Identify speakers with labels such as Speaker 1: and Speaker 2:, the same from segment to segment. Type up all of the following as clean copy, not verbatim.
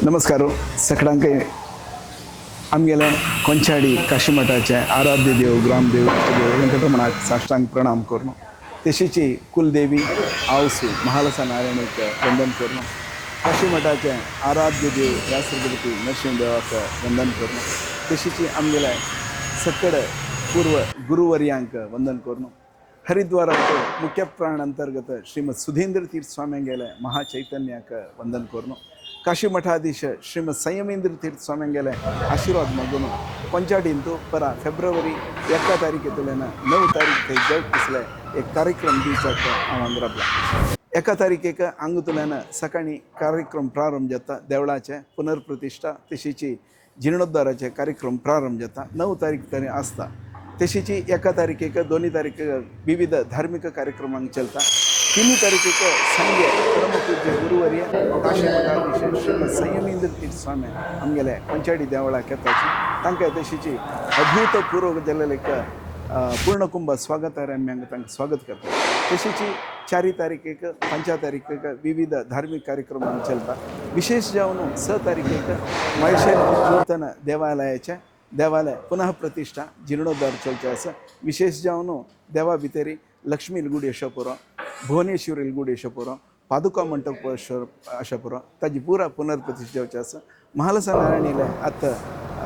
Speaker 1: नमस्कार सगळ्यांक आमगेले कोंचाडी काशीमठाचे आराध्य देव ग्रामदेव इष्टदेव वेंकटरमणाक साष्टांग प्रणाम करून तशीची कुलदेवी आवसू महालसा नारायणक वंदन करून काशीमठाचे आराध्य देव व्यासगुरुती नरसिंहदेवाक वंदन करून तशीची आमगेले सकड पूर्व गुरुवर्यांक वंदन करून हरिद्वारात मुख्य प्राण अंतर्गत श्रीमद सुधींद्र तीर्थ स्वामी गेले महाचैतन्याक वंदन करून काशी मठाधीश श्रीमद संयमेंद्र तीर्थ स्वामी गेले आशीर्वाद मगून पंचाडींतू परा फेब्रुवारी 1 तारीखेतल्यान 9 तारीख जग पिसले एक कार्यक्रम दिवचाक हांव राबला 1 तारीखेक हांगतल्यान सकाळी कार्यक्रम प्रारंभ जाता देवळाचे पुनर्प्रतिष्ठा तशीची जीर्णोद्धाराचे कार्यक्रम प्रारंभ जाता 9 तारीख तरी आसता तशीची 1 तारीखेक 2 तारीखेक विविध धार्मिक कार्यक्रमांक चलता 3 तारीखेक संजय परमपूज्य गुरुवर्य काशी मठाधीश श्रीमद संयमेंद्र तीर्थ स्वामी आमगेले पंचाडी देवळाक येताची तांकां तशीची अभूतपूर्व जाल्लेले एक पूर्णकुंभ स्वागतार आमी हांगा तांकां स्वागत करता तशीची 4 तारीखेक 5 तारीखेक विविध धार्मिक कार्यक्रमांक चलता विशेष जावन 6 तारीखेक मळशेर नूतन देवालय पुनः प्रतिष्ठा जीर्णोद्धार चलचे आसा विशेष जावन देवा भितरी लक्ष्मी इलगूड यशपुरा भुवनेश्वर इलगूड यशपुरा पादुका मंटप अशपुरा ताजी पुरा पुनर्प्रतिष्ठा जावचे आसा महालसा नारायणीले आतां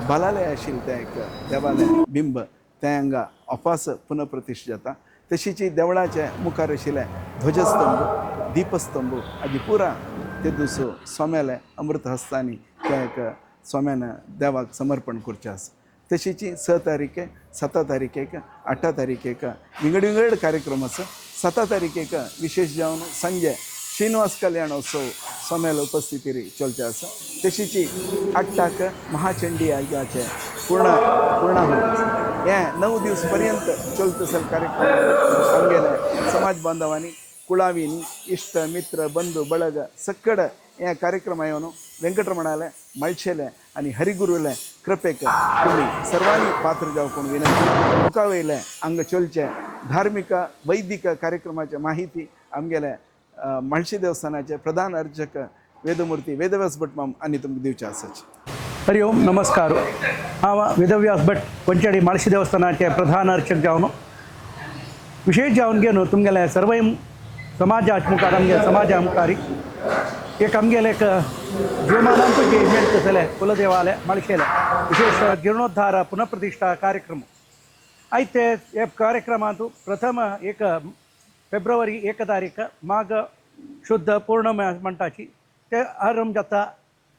Speaker 1: बालालय आशिल्लें तें एक देवालय बिंब तें हांगा अपास पुनर्प्रतिश्ठा जाता तशीची देवळाचे मुखार आशिल्ले ध्वजस्तंभ दीपस्तंभ हाजी पुरा ते दीस स्वाम्याले अमृत हस्तांनी ते एक स्वाम्यान देवाक समर्पण करचें आसा तशीची 6 तारीखे 7 तारीखेक 8 तारीखेक विंगड कार्यक्रम आसा 7 तारीखेक विशेष जावन संजय श्रीनिवास कल्याणोत्सव स्वाम्याला उपस्थितीर चलचे आसा तशीची 8 महाचंडी यागाचे पूर्णाहुती हे 9 दीस पर्यंत चलत असेल कार्यक्रम आमगेले समाज बांधवांनी कुळावीनी इष्ट मित्र बंधू बळग सकड हे कार्यक्रम येवन वेंकटरमणाले मळशेले आनी हरिगुरुले कृपेक तुम्ही सर्वांनी पात्र जावून विनंती मुखावयले हांगा चलचे धार्मिक वैदिक कार्यक्रमाची माहिती आमगेले मळशे देवस्थानाचे प्रधान अर्चक वेदमूर्ती वेदव्यास भट माम आनी तुमकां दिवचे आसात.
Speaker 2: हरि ओम नमस्कार हांव वेदव्यास भट पंचाडी मळशे देवस्थानाचे प्रधान अर्चक जावन विशेष जावन घेवन तुमगेले सर्व समाजाच्या मुखार आमगे समाजा मुखारी एक आमगेले एक जीवमानांतूच इव्हेंट कसले कुलदेवालय मळशेले विशेष जीर्णोद्धार पुनःप्रतिष्ठा कार्यक्रम आयते हे कार्यक्रमांत प्रथम 1 फेब्रुवारी 1 तारीख माघ शुद्ध पौर्णिमा म्हणटाची ते आरंभ जाता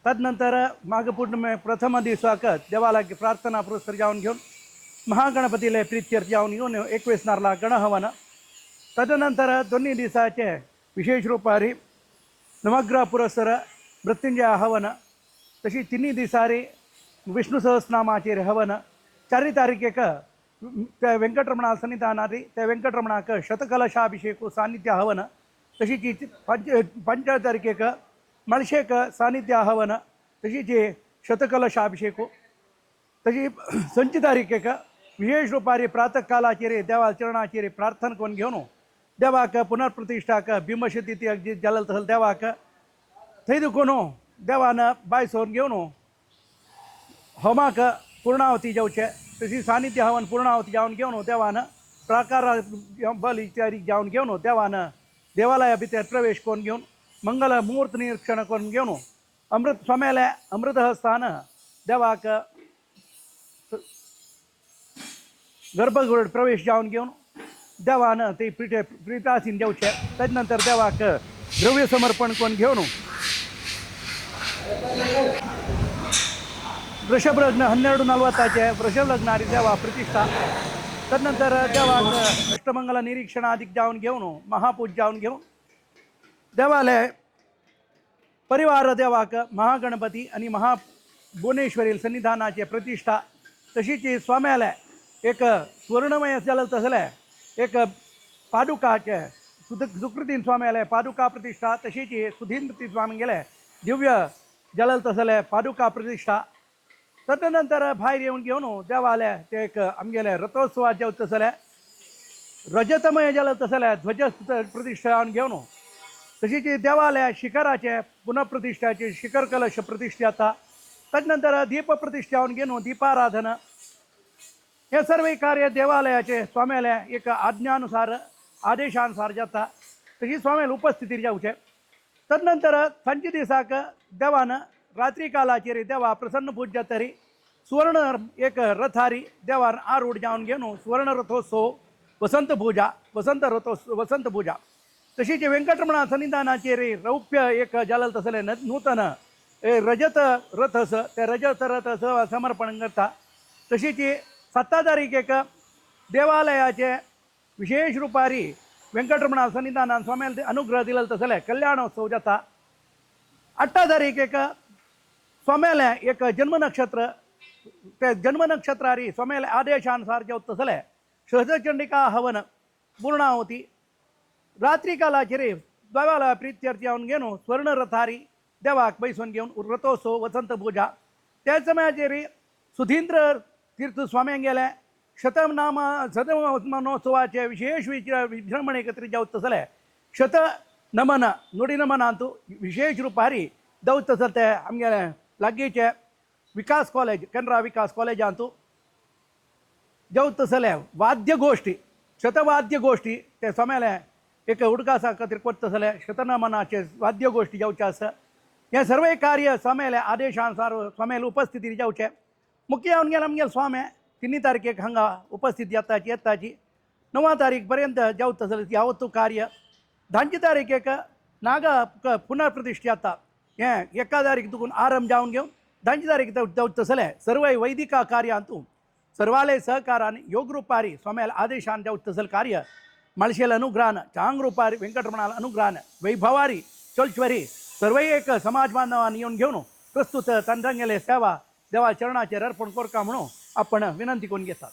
Speaker 2: तदनंतर माघ पौर्णिमे प्रथम दिसाक देवालयाक प्रार्थना पुरस्कार जावन घेवन महागणपतीले प्रित्यर्थ जावन घेवन 21 नारळा गणहवन तदनंतर 2 दिसाचे विशेष रुपारी नवग्रह पुरस्कार मृत्युंजय हवन तशी 3 दिसारी विष्णु सहस्रनामाचेर हवन 4 तारीखेक त्या वेंकटरमणा सन्निधानारी त्या वेंकटरमणाक शतकलशाभिषेक सान्निध्य हवन तशीच 5 तारीखेक मळशेक सान्निध्य हवन तशीच शतकलशाभिषेक तशी 5 तारीखेक विशेष रुपारी प्रातःकालाचेर देवा चरणाचेर प्रार्थना करून घेवन देवाक पुनर्प्रतिष्ठाक बिंबशती जालें तसले देवाक थंय दुखून देवान बाय सोन घेवन होमाक पूर्णावती जावचे तशी सान्निध्य हवन पूर्णावती जावन घेवन देवान प्राकार बल इत्यादी जावन घेवन देवान देवालया भितर प्रवेश करून घेवन मंगल मुहूर्त निरीक्षण करून घेवन अमृत स्वाम्याले अमृत हस्तान देवाक गर्भगृह प्रवेश जावन घेवन देवान ते प्रितासीन देवचे तदनंतर देवाक द्रव्य समर्पण करून घेवन वृषभ लग्न 12:40 वृषभ लग्नारी देवा प्रतिष्ठा तदनंतर देवाक अष्टमंगल निरीक्षण आदीक जावन घेवन महापूज जावन घेवन देवालय परिवार देवाक महागणपती आणि महाभुवनेश्वरी सन्निधानाचे प्रतिष्ठा तशीच स्वाम्यालय एक स्वर्णमय जालें तसले एक पादुकाचे सुकृतीन स्वाम्याले पादुका प्रतिष्ठा तशीच सुधींद्र स्वामी गेले दिव्य जालें तसले पादुका प्रतिष्ठा तदनंतर भायर येवन घेवन देवालय ते एक आमगेले रथोत्सवात जेव तसले रजतमय जालें तसले ध्वज प्रतिष्ठा घेवन तशीच देवालय शिखराचे पुनःप्रतिष्ठाचे शिखर कलश प्रतिष्ठा जाता तदनंतर दीप प्रतिष्ठावन घेऊन दीपाराधन हे सर्व कार्य देवालयाचे स्वाम्याला एक आज्ञानुसार आदेशानुसार जाता तशी स्वाम्याला उपस्थिती जाऊचे तदनंतर सांजे दिसाक देवानं रात्री कालाचे रे देवा प्रसन्न पूज्य तरी सुवर्ण एक रथारी देवान आरूढ जावन घेऊन सुवर्ण रथोत्सव वसंत पूजा तशीच वेंकटरमणा सन्निधानाचे रे रौप्य एक जालल तसले नूतन रजत रथस ते रजत रथस समर्पण करता तशीच 7 तारीख एक देवालयाचे विशेष रुपारी वेंकटरमणा सन्निधानान स्वाम्याला अनुग्रह दिलेलं तसले कल्याणोत्सव जाता 8 तारीख एक स्वाम्याला एक जन्मनक्षत्र ते जन्मनक्षत्रारी स्वाम्याला आदेशानुसार जेव तसले सहस्रचंडिका हवन पूर्णाहुती रात्री कालाचे रे देवाला प्रीत्यर्थ येऊन घेऊन स्वर्ण रथारी देवाक बैसून घेऊन रथोत्सव वसंत पूजा त्या समयाचे रे सुधींद्र तीर्थ स्वाम्यांक गेले शतमनोत्सवाचे विशेष विजृंभणे एकत्रित जावत तसले शत नमन नुडी नमनांतू विशेष रुपारी दवत तसल ते आमगे लागीचे विकास कॉलेज कनरा विकास कॉलेजांतू जावत तसले वाद्य गोष्टी शतवाद्य गोष्टी ते स्वाम्याले एक उडकासा खातीर करता तसले शतनमनाचे वाद्य गोष्टी जावचे आसा हे सर्व कार्य स्वाम्याले आदेशानुसार स्वाम्याला उपस्थिती जावचे मुख्य येवन गेले आमगे स्वाम्या 3 तारखेक हांगा उपस्थित येताची 9 तारीख पर्यंत जावत तसले यावत्तू कार्य 10 तारखेक नागा पुनर्प्रतिष्ठा जाता हे 1 तारीख तुकून आरंभ जावन घेवन 10 तारीख जावत तसले सर्व वैदिक कार्यांतू सर्वाले सहकारान योग रूपारी स्वाम्याला आदेशान जावत तसल कार्य माळशेल अनुग्रहान चांग रूपारी वेंकटरमणाला अनुग्रहान वैभवारी चोलश्वरी सर्व एक समाज बांधवांनी येऊन घेऊन प्रस्तुत तंत्रंगेले सेवा देवा चरणाचे अर्पण करका म्हणून आपण विनंती करून घेतात.